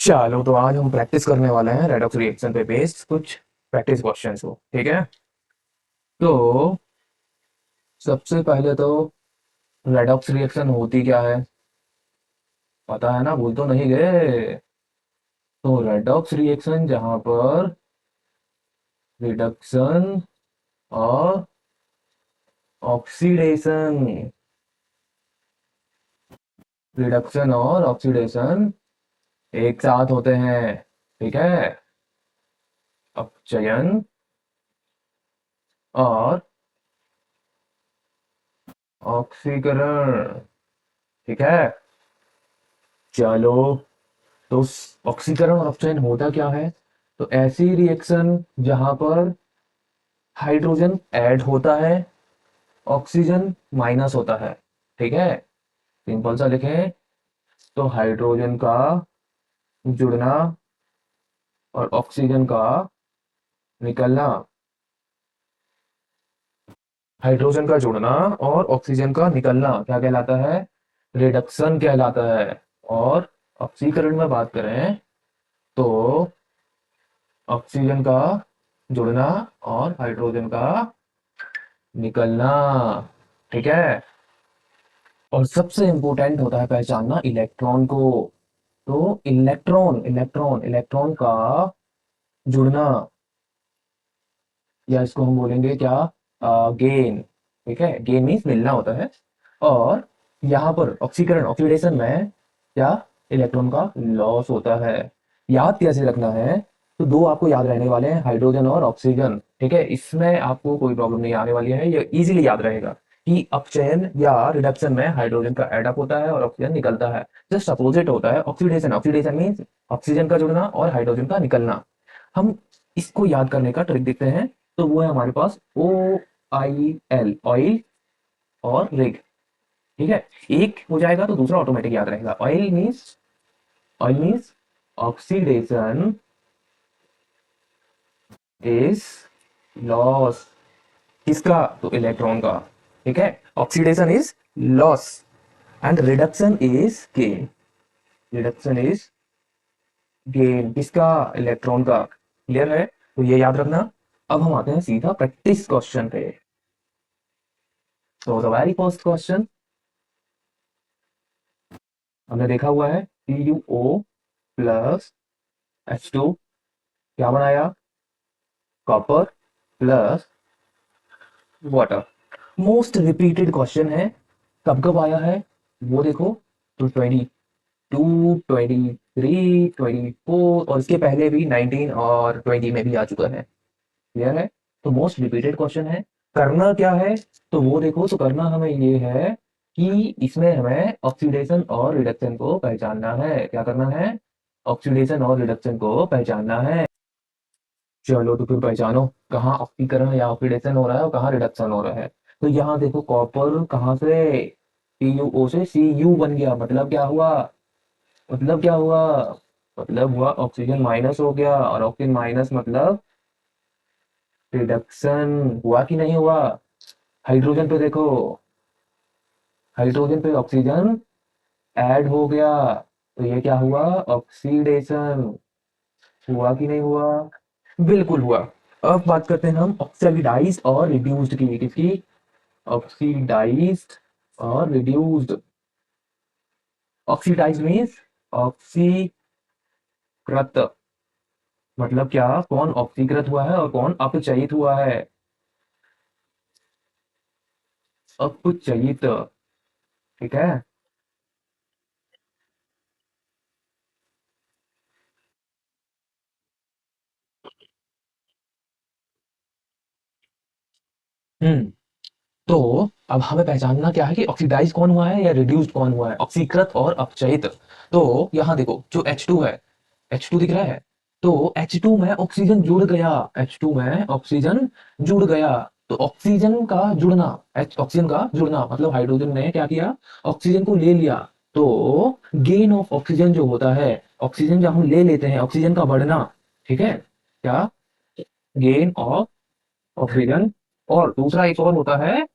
चलो तो आज हम प्रैक्टिस करने वाले हैं रेडॉक्स रिएक्शन पे बेस्ड कुछ प्रैक्टिस क्वेश्चंस को। ठीक है, तो सबसे पहले तो रेडॉक्स रिएक्शन होती क्या है पता है ना, भूल तो नहीं गए। तो रेडॉक्स रिएक्शन जहां पर रिडक्शन और ऑक्सीडेशन रिडक्शन और ऑक्सीडेशन एक साथ होते हैं। ठीक है, अपचयन और ऑक्सीकरण। ठीक है, चलो तो ऑक्सीकरण और अपचयन होता क्या है। तो ऐसी रिएक्शन जहां पर हाइड्रोजन ऐड होता है, ऑक्सीजन माइनस होता है। ठीक है, सिंपल सा लिखें तो हाइड्रोजन का जुड़ना और ऑक्सीजन का निकलना। हाइड्रोजन का जुड़ना और ऑक्सीजन का निकलना क्या कहलाता है? रिडक्शन कहलाता है। और ऑक्सीकरण में बात करें तो ऑक्सीजन का जुड़ना और हाइड्रोजन का निकलना। ठीक है, और सबसे इंपॉर्टेंट होता है पहचानना इलेक्ट्रॉन को। तो इलेक्ट्रॉन का जुड़ना, या इसको हम बोलेंगे क्या, गेन। ठीक है, गेन मीन्स मिलना होता है। और यहाँ पर ऑक्सीकरण ऑक्सीडेशन में क्या, इलेक्ट्रॉन का लॉस होता है। याद कैसे रखना है? तो दो आपको याद रहने वाले हैं, हाइड्रोजन और ऑक्सीजन। ठीक है, इसमें आपको कोई प्रॉब्लम नहीं आने वाली है, ये इजीली याद रहेगा कि अपचयन या रिडक्शन में हाइड्रोजन का एडअप होता है और ऑक्सीजन निकलता है। जस्ट अपोजिट होता है ऑक्सीडेशन। ऑक्सीडेशन मीन्स ऑक्सीजन का जुड़ना और हाइड्रोजन का निकलना। हम इसको याद करने का ट्रिक देखते हैं। तो वो है हमारे पास OIL, ऑयल और रिग। ठीक है, एक हो जाएगा तो दूसरा ऑटोमेटिक याद रहेगा। Oil means oxidation is loss. किसका? तो इलेक्ट्रॉन का। ठीक है, oxidation is loss and reduction is gain. Reduction is gain किसका? इलेक्ट्रॉन का। क्लियर है? तो ये याद रखना। अब हम आते हैं सीधा प्रैक्टिस क्वेश्चन पे। तो द वेरी फर्स्ट क्वेश्चन हमने देखा हुआ है, CuO प्लस H2 क्या बनाया? Copper plus water. Most repeated question है। कब कब आया है वो देखो, तो 22, 23, 24 और इसके पहले भी 19 और 20 में भी आ चुका है। क्लियर है? तो मोस्ट रिपीटेड क्वेश्चन है। करना क्या है तो वो देखो, तो करना हमें ये है कि इसमें हमें ऑक्सीडेशन और रिडक्शन को पहचानना है। क्या करना है? ऑक्सीडेशन और रिडक्शन को पहचानना है। चलो तो फिर पहचानो कहाँ ऑक्सीकरण या ऑक्सीडेशन हो रहा है और कहाँ रिडक्शन हो रहा है। तो यहाँ देखो, कॉपर कहाँ से, CuO से Cu बन गया। मतलब क्या हुआ? मतलब क्या हुआ? मतलब हुआ ऑक्सीजन माइनस हो गया, और ऑक्सीजन माइनस मतलब रिडक्शन। हुआ कि नहीं हुआ? हाइड्रोजन पे देखो, हाइड्रोजन पे ऑक्सीजन ऐड हो गया, तो ये क्या हुआ? ऑक्सीडेशन। हुआ कि नहीं हुआ? बिल्कुल हुआ। अब बात करते हैं हम ऑक्सीडाइज्ड और रिड्यूस्ड की। किसकी? ऑक्सीडाइज्ड और रिड्यूस्ड। Oxidised means ऑक्सीकृत। मतलब क्या, कौन ऑक्सीकृत हुआ है और कौन अपचयित हुआ है? अपचयित। ठीक है, हम्म। तो अब हमें पहचानना क्या है कि ऑक्सीडाइज कौन हुआ है या रिड्यूस्ड कौन हुआ है, ऑक्सीकृत और अपचयित। तो यहाँ देखो, जो H2 है, H2 दिख रहा है, तो H2 में ऑक्सीजन जुड़ गया। H2 में ऑक्सीजन जुड़ गया। तो ऑक्सीजन का जुड़ना, ऑक्सीजन का जुड़ना मतलब हाइड्रोजन ने क्या किया? ऑक्सीजन को ले लिया। तो गेन ऑफ ऑक्सीजन जो होता है, ऑक्सीजन जब हम ले लेते हैं, ऑक्सीजन का बढ़ना। ठीक है, क्या? Gain of oxygen. और दूसरा एक और होता है,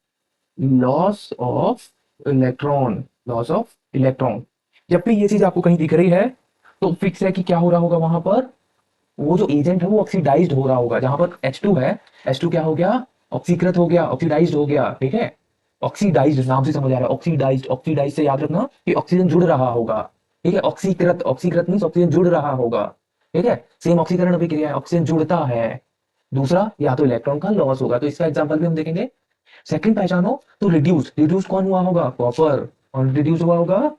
loss of electron. Loss of electron. जब भी ये चीज आपको कहीं दिख रही है तो फिक्स है कि क्या हो रहा होगा वहां पर, वो जो एजेंट है वो ऑक्सीडाइज्ड हो रहा होगा। जहां पर H2 है, H2 क्या हो गया, ऑक्सीकृत हो गया, ऑक्सीडाइज्ड हो गया, ठीक है। ऑक्सीडाइज्ड नाम से समझ आ रहा है, ऑक्सीडाइज्ड, ऑक्सीडाइज्ड से याद रखना कि ऑक्सीजन जुड़ रहा होगा, ठीक है। ऑक्सीकृत, ऑक्सीकृत मींस ऑक्सीजन जुड़ रहा होगा, ठीक है। सेम ऑक्सीकरण अभिक्रिया है, ऑक्सीजन जुड़ता है। दूसरा, या तो इलेक्ट्रॉन का लॉस होगा, तो इसका एग्जांपल भी हम देखेंगे। सेकंड पहचानो तो रिड्यूस, रिड्यूस कौन हुआ होगा, कॉपर, और रिड्यूस हुआ होगा,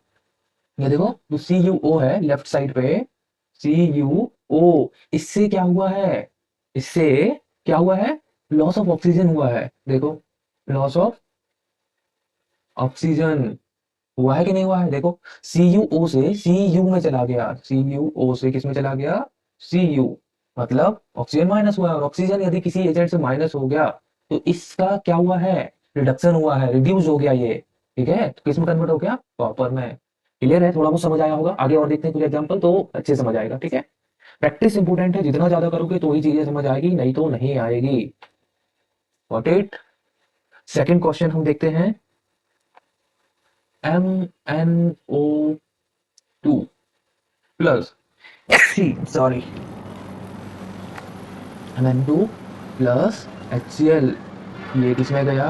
ये देखो जो CuO है लेफ्ट साइड पे, CuO, इससे क्या हुआ है, इससे क्या हुआ है, लॉस ऑफ ऑक्सीजन हुआ है, देखो लॉस ऑफ ऑक्सीजन हुआ है कि नहीं हुआ है, देखो CuO से Cu में चला गया, CuO से किस में चला गया, Cu, मतलब ऑक्सीजन माइनस हुआ है, और ऑक्सीजन यदि किसी एजेंट से माइनस हो गया तो इसका क्या हुआ है, रिडक्शन हुआ है, रिड्यूस हो गया ये, ठीक है। तो किस में कन्वर्ट हो गया, कॉपर में। क्लियर है, थोड़ा बहुत समझ आया होगा, आगे और देखते हैं कुछ एग्जांपल तो अच्छे समझ आएगा, ठीक है। प्रैक्टिस इंपॉर्टेंट है, जितना ज्यादा करोगे तो ही चीजें समझ आएगी, नहीं तो नहीं आएगी। Got it. सेकंड क्वेश्चन हम देखते हैं, MnO2 plus, sorry, Mn2 plus HCl, ये किसमें गया,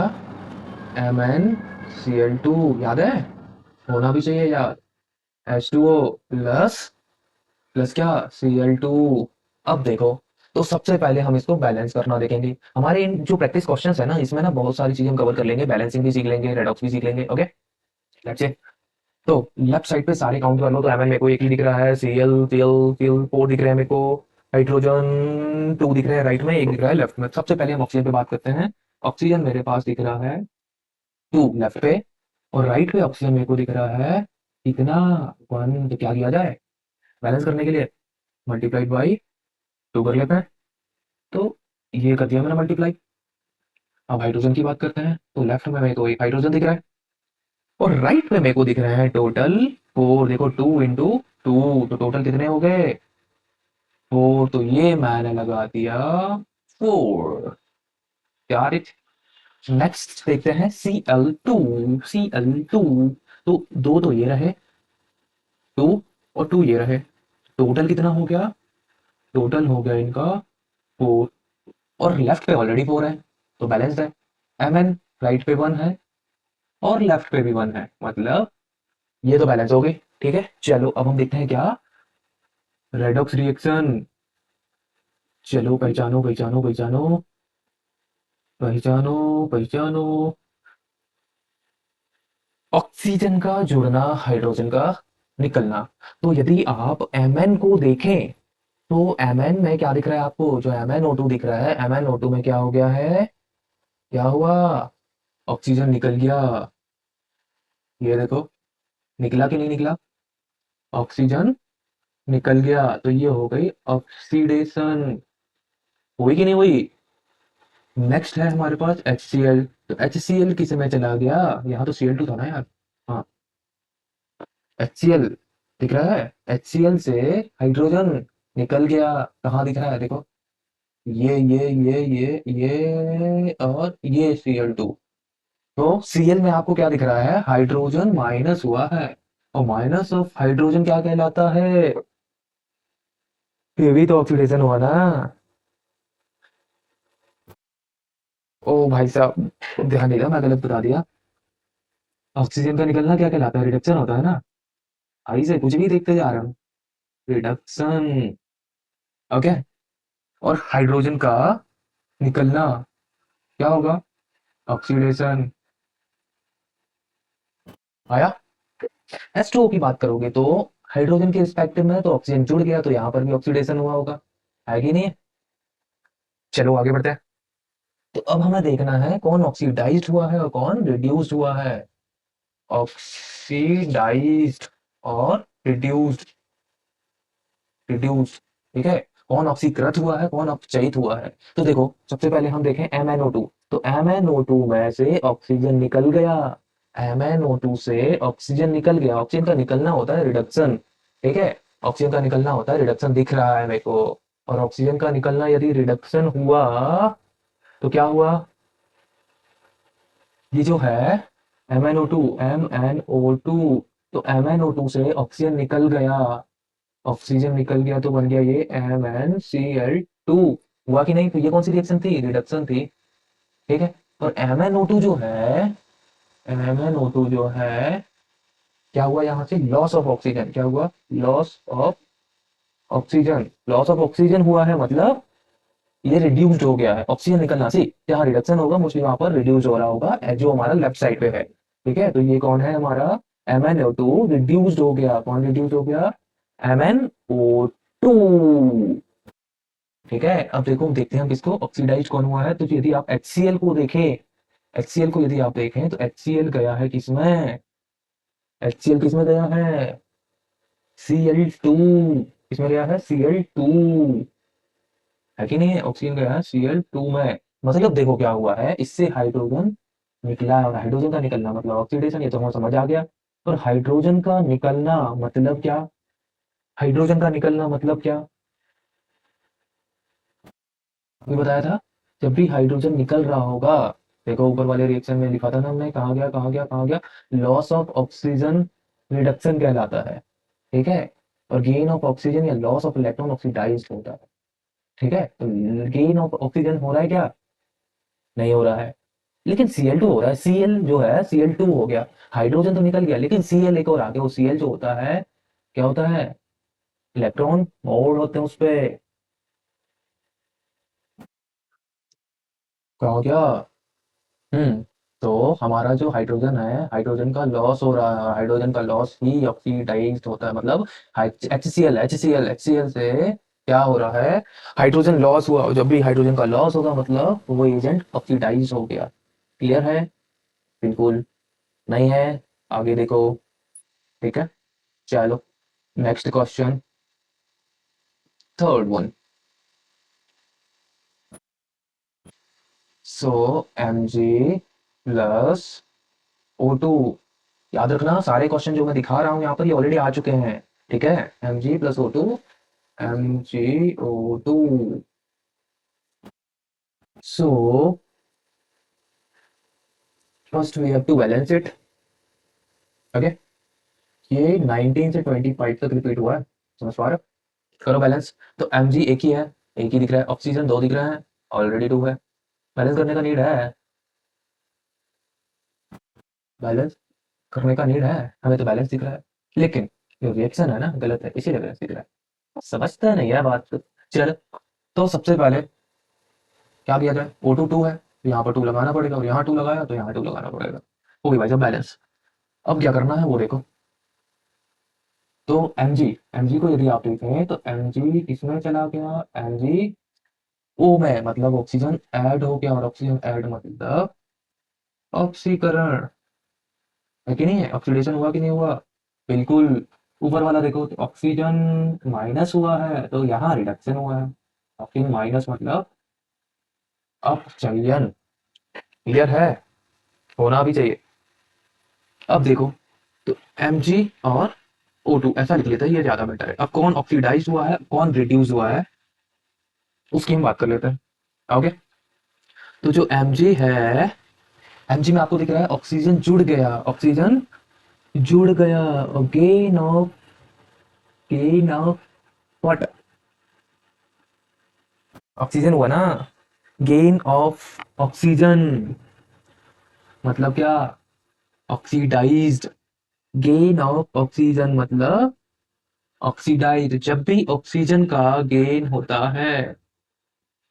MnCl2, याद है, होना भी चाहिए याद। H2O प्लस, प्लस क्या, Cl2। अब देखो, तो सबसे पहले हम इसको बैलेंस करना देखेंगे। हमारे इन जो प्रैक्टिस क्वेश्चंस है ना, इसमें ना बहुत सारी चीजें हम कवर कर लेंगे, बैलेंसिंग भी सीख लेंगे, रेडॉक्स भी सीख लेंगे, ओके। लेट्स से, तो लेफ्ट साइड पे सारे काउंट कर लो, तो Mn मेरे को एक ही दिख रहा है, Cl 4 दिख रहे हैं मेरे को, हाइड्रोजन 2 दिख रहे हैं राइट में, एक दिख रहा है लेफ्ट में। सबसे पहले हम ऑक्सीजन पे बात करते हैं। ऑक्सीजन मेरे पास दिख रहा है 2 लेफ्ट पे, और राइट पे ऑक्सीजन मेरे को दिख रहा है कितना, 1। तो क्या किया जाए बैलेंस करने के लिए, मल्टीप्लाइड बाई 2 कर लेते हैं, तो ये कर दिया मैंने मल्टीप्लाई। अब हाइड्रोजन की बात करते हैं, तो लेफ्ट में मेरे को एक हाइड्रोजन दिख रहा है, और राइट में मेरे को दिख रहे हैं टोटल 4, देखो 2 × 2, तो टोटल कितने हो गए, 4, तो ये मैंने लगा दिया 4, यार। नेक्स्ट देखते हैं Cl2, Cl2, तो दो तो ये रहे, 2 और 2 ये रहे, टोटल कितना हो गया, टोटल हो गया इनका 4, और लेफ्ट पे ऑलरेडी 4 है, तो बैलेंस्ड है। Mn राइट पे 1 है, और लेफ्ट पे भी 1 है, मतलब ये तो बैलेंस हो गई, ठीक है। चलो अब हम देखते हैं क्या, रेडॉक्स रिएक्शन। चलो पहचानो पहचानो पहचानो, पहचानो पहचानो, ऑक्सीजन का जुड़ना, हाइड्रोजन का निकलना। तो यदि आप Mn को देखें, तो Mn में क्या दिख रहा है आपको, जो MnO2 दिख रहा है, MnO2 में क्या हो गया है, क्या हुआ, ऑक्सीजन निकल गया, ये देखो, निकला कि नहीं निकला, ऑक्सीजन निकल गया, तो ये हो गई ऑक्सीडेशन, हुई कि नहीं हुई। नेक्स्ट है हमारे पास HCl, तो HCl किस में चला गया, यहाँ तो Cl2 था ना यार, हाँ, HCl दिख रहा है, HCl से हाइड्रोजन निकल गया, कहाँ दिख रहा है देखो, ये और ये Cl2, तो Cl में आपको क्या दिख रहा है, हाइड्रोजन माइनस हुआ है, और माइनस ऑफ हाइड्रोजन क्या कहलाता है, ये भी तो ऑक्सीडेशन हुआ ना। ओ भाई साहब, ध्यान देगा, मैं गलत बता दिया, ऑक्सीजन का निकलना क्या कहलाता है, रिडक्शन होता है ना, आई से कुछ भी देखते जा रहा हूँ, रिडक्शन, ओके। और हाइड्रोजन का निकलना क्या होगा, ऑक्सीडेशन, आया। H2O की बात करोगे तो हाइड्रोजन के रिस्पेक्टिव में तो ऑक्सीजन जुड़ गया, तो यहाँ पर भी ऑक्सीडेशन हुआ होगा, है कि नहीं है। चलो आगे बढ़ते हैं, तो अब हमें देखना है कौन ऑक्सीडाइज्ड हुआ है और कौन रिड्यूस्ड हुआ है, ऑक्सीडाइज्ड और रिड्यूस्ड, रिड्यूस्ड, ठीक है। कौन ऑक्सीकृत हुआ है, कौन अपचयित हुआ है, तो देखो सबसे पहले हम देखें MnO2, तो MnO2 में से ऑक्सीजन निकल गया, MnO2 से ऑक्सीजन निकल गया, ऑक्सीजन का निकलना होता है रिडक्शन, ठीक है, ऑक्सीजन का निकलना होता है रिडक्शन, दिख रहा है मेरे को, और ऑक्सीजन का निकलना यदि रिडक्शन हुआ तो क्या हुआ, ये जो है MnO2, MnO2, तो MnO2 से ऑक्सीजन निकल गया, ऑक्सीजन निकल गया तो बन गया ये MnCl2। हुआ कि नहीं? तो ये कौन सी रिएक्शन थी? रिडक्शन थी। ठीक है। और MnO2 जो है, MnO2 जो है, क्या हुआ यहाँ से? Loss of oxygen. क्या हुआ? Loss of oxygen. Loss of oxygen हुआ है, मतलब ये रिड्यूस्ड हो गया है। ऑक्सीजन निकलना सी, जहाँ रिडक्शन होगा मोस्टली वहां पर रिड्यूस हो रहा होगा, जो हमारा लेफ्ट साइड पे है। ठीक है, तो ये कौन है हमारा? MnO2 रिड्यूस्ड हो गया। कौन रिड्यूस हो गया? MnO2। ठीक है, अब देखो, देखते हैं हम किसको, ऑक्सीडाइज कौन हुआ है। तो यदि आप HCl को देखें, HCl को यदि आप देखें तो HCl गया है किसमें? HCl किसमें गया है? Cl2। किसमें गया है? Cl2। है कि नहीं? ऑक्सीजन गया है Cl2 में। मतलब देखो क्या हुआ है, इससे हाइड्रोजन निकला है, और हाइड्रोजन का निकलना मतलब ऑक्सीडेशन, ये तो हमें समझ आ गया। और हाइड्रोजन का निकलना मतलब क्या? हाइड्रोजन का निकलना मतलब क्या? अभी बताया था। जब भी हाइड्रोजन निकल रहा होगा, देखो ऊपर वाले रिएक्शन में लिखा था ना हमने, कहाँ गया कहाँ गया कहाँ गया? लॉस ऑफ ऑक्सीजन रिडक्शन कहलाता है। ठीक है। और गेन ऑफ ऑक्सीजन या लॉस ऑफ इलेक्ट्रॉन ऑक्सीडाइज होता है। ठीक है, तो गेन ऑफ ऑक्सीजन हो रहा है क्या? नहीं हो रहा है। लेकिन Cl2 हो रहा है। Cl जो है Cl2 हो गया। हाइड्रोजन तो निकल गया, लेकिन Cl एक और आ गया। वो Cl जो होता है, क्या होता है? इलेक्ट्रॉन मोड़ होते हैं उस पे। क्या हो गया? हम्म। तो हमारा जो हाइड्रोजन है, हाइड्रोजन का लॉस हो रहा है। हाइड्रोजन का लॉस ही ऑक्सीडाइज होता है, मतलब HCl से क्या हो रहा है? हाइड्रोजन लॉस हुआ। जब भी हाइड्रोजन का लॉस होगा, मतलब वो एजेंट ऑक्सीडाइज हो गया। क्लियर है? बिल्कुल। नहीं है? आगे देखो। ठीक है, चलो नेक्स्ट क्वेश्चन, थर्ड वन। सो Mg प्लस O2। याद रखना, सारे क्वेश्चन जो मैं दिखा रहा हूँ यहाँ पर, ये ऑलरेडी आ चुके हैं। ठीक है, Mg+O2, MgO2। So first we have to balance it. Okay, ये 19 से 25 तक रिपीट हुआ है, समझ पा रहे हो? करो बैलेंस। तो Mg एक ही है, एक ही दिख रहा है। ऑक्सीजन दो दिख रहे हैं, ऑलरेडी टू है। बैलेंस करने का नीड है, बैलेंस करने का नीड है। हमें तो बैलेंस दिख रहा है, लेकिन जो रिएक्शन है ना, गलत है, इसीलिए बैलेंस दिख रहा है। समझता नहीं है बात। चल, तो सबसे पहले क्या किया जाए? O2 है, तो यहाँ पर टू लगाना पड़ेगा, और यहाँ टू लगाया तो यहाँ टू लगाना पड़ेगा। हो गई भाई साहब बैलेंस। अब क्या करना है वो देखो। तो Mg को यदि आप देखें तो Mg किसमें चला गया? MgO में, मतलब ऑक्सीजन ऐड हो गया। और ऑक्सीजन ऐड मतलब ऑक्सीकरण। है कि नहीं है? ऑक्सीडेशन हुआ कि नहीं हुआ? बिल्कुल। ऊपर वाला देखो, तो ऑक्सीजन माइनस हुआ है, तो यहाँ रिडक्शन हुआ है। ऑक्सीजन माइनस मतलब अपचयन। क्लियर है? होना भी चाहिए। अब देखो, तो Mg और O2 ऐसा लिख लेते हैं, ये ज्यादा बेटर है। अब कौन ऑक्सीडाइज हुआ है, कौन रिड्यूस हुआ है, उसकी हम बात कर लेते हैं। ओके, तो जो Mg है, Mg में आपको दिख रहा है ऑक्सीजन जुड़ गया, ऑक्सीजन जुड़ गया। और गेन ऑफ व्हाट? ऑक्सीजन हुआ ना। गेन ऑफ ऑक्सीजन मतलब क्या? ऑक्सीडाइज्ड। गेन ऑफ ऑक्सीजन मतलब ऑक्सीडाइज्ड। जब भी ऑक्सीजन का गेन होता है,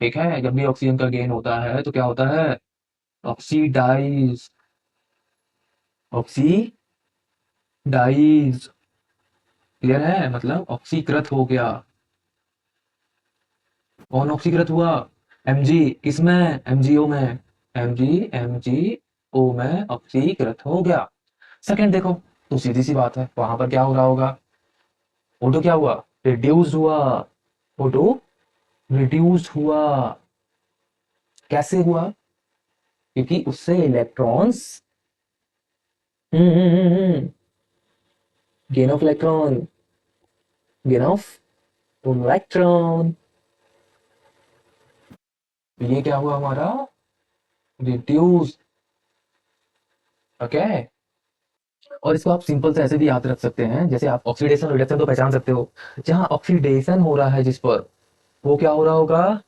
ठीक है, जब भी ऑक्सीजन का गेन होता है तो क्या होता है? ऑक्सीडाइज। ऑक्सीडाइज। क्लियर है? मतलब ऑक्सीकृत हो गया। कौन ऑक्सीकृत हुआ? Mg किसमें? MgO में। MgO में ऑक्सीकृत हो गया। सेकंड देखो, तो सीधी सी बात है, वहां पर क्या हो रहा होगा? O2 क्या हुआ? रिड्यूस हुआ। O2 रिड्यूस हुआ। कैसे हुआ? क्योंकि उससे electrons, gain of electron, gain of electron. ये क्या हुआ हमारा? रिड्यूस। ओके, और इसको आप सिंपल से ऐसे भी याद रख सकते हैं, जैसे आप ऑक्सीडेशन और रिडक्शन तो पहचान सकते हो। जहाँ ऑक्सीडेशन हो रहा है जिस पर, वो क्या हो रहा होगा,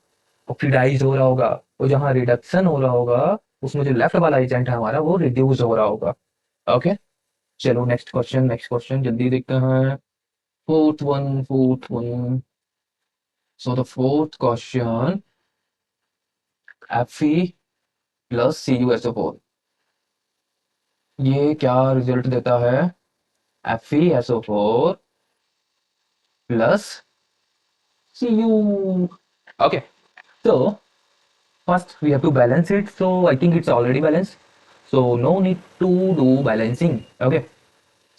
ऑक्सीडाइज हो रहा होगा। और जहाँ रिडक्शन हो रहा होगा, उसमें जो लेफ्ट वाला एजेंट है हमारा, वो रिड्यूस हो रहा होगा। ओके, चलो नेक्स्ट क्वेश्चन जल्दी देखते हैं। Fourth one. So the fourth question, Fe plus CuSO4, ये क्या रिजल्ट देता है? FeSO4 plus Cu। Okay, so first we have to balance it, so I think it's already balanced, so no need to do balancing। okay,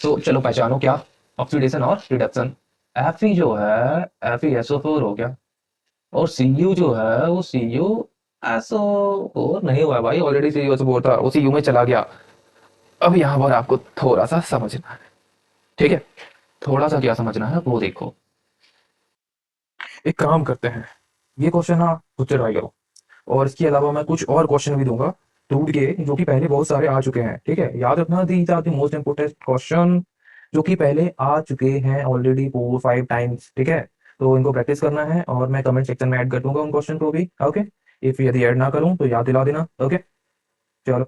so चलो पहचानो क्या, oxidation और reduction. Fe जो है FeSO4 हो गया, और Cu जो है वो CuSO4 नहीं हुआ भाई, ऑलरेडी CuSO4 था, वो Cu में चला गया। अब यहाँ पर आपको थोड़ा सा समझना है, ठीक है? थोड़ा सा क्या समझना है वो देखो। एक काम करते हैं, ये क्वेश्चन ना खुद से ट्राई करो, और इसके अलावा मैं कुछ और क्वेश्चन भी दूंगा ढूंढ के, जो कि पहले बहुत सारे आ चुके हैं, ठीक है? याद रखना, these are the most important question जो कि पहले आ चुके हैं ऑलरेडी 4-5 टाइम्स, ठीक है? तो इनको प्रैक्टिस करना है, और मैं कमेंट सेक्शन में ऐड कर दूंगा उन क्वेश्चन को भी। ओके, इफ यदि ऐड ना करूं तो याद दिला देना। ओके, चलो।